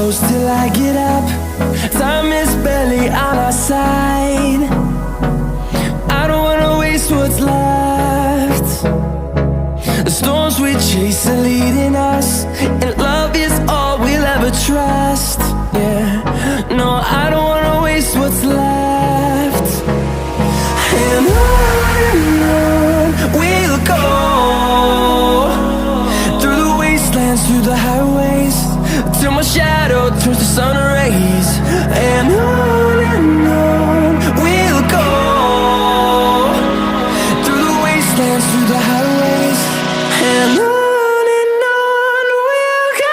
close till I get up. Time is barely on our side. I don't wanna waste what's left. The storms we chase are leading us, and love is all we'll ever trust. Yeah, no, I don't wanna waste what's left. And on we'll go, through the wastelands, through the highways, till my shadow turns to sun rays. And on we'll go, through the wastelands, through the highways, and on we'll go.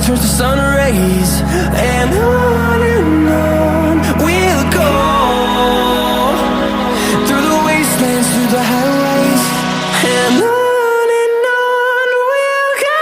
Turns to sun rays, and on we'll go, through the wastelands, through the highways, and on we'll go.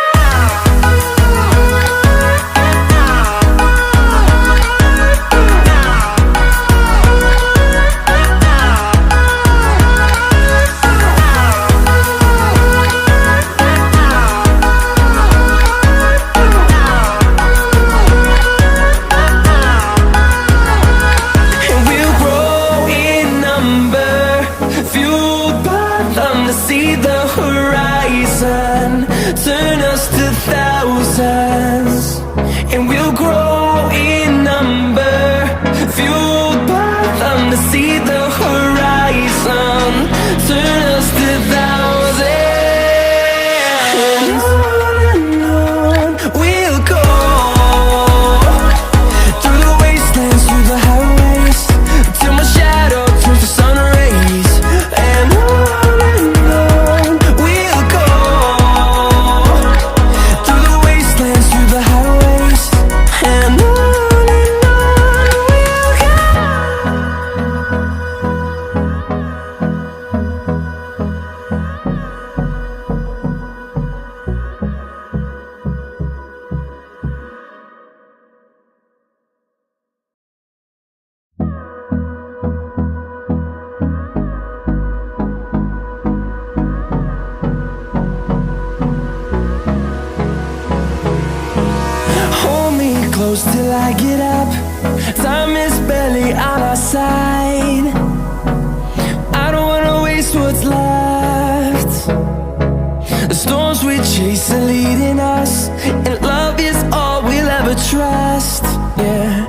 See the horizon, turn us to thousands, and we'll grow in number, fueled by them to see the horizon, turn us to thousands. And on we'll go, through the wastelands, through the highways, till my shadow turns to sun rays. And on close till I get up. Time is barely on our side. I don't wanna waste what's left. The storms we chase are leading us, and love is all we'll ever trust. Yeah,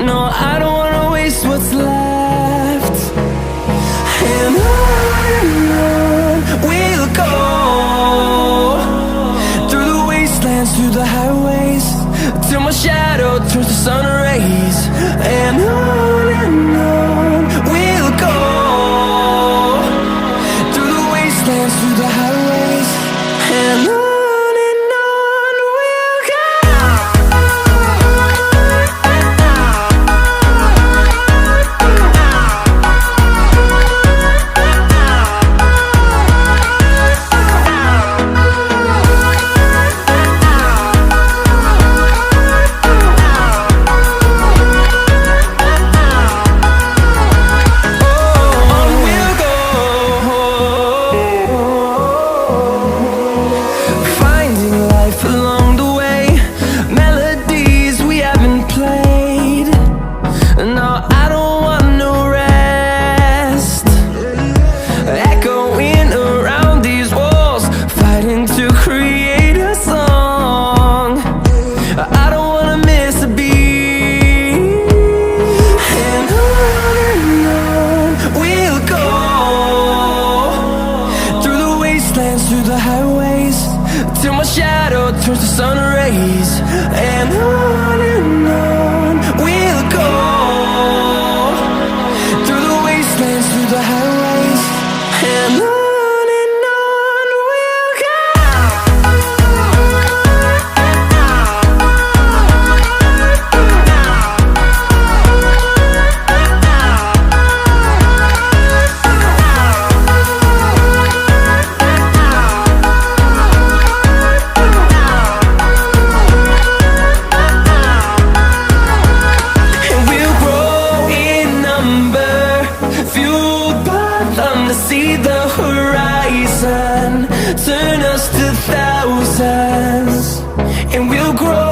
no, I don't wanna waste what's left. And on we'll go, through the wastelands, through the highways, till my shadow turns to sun rays. And on we'll go, through the wastelands, through the highways, and on we'll go. sun rays, and on we'll go, through the wastelands, through the highways, and on we'll go. See the horizon turn us to thousands, and we'll grow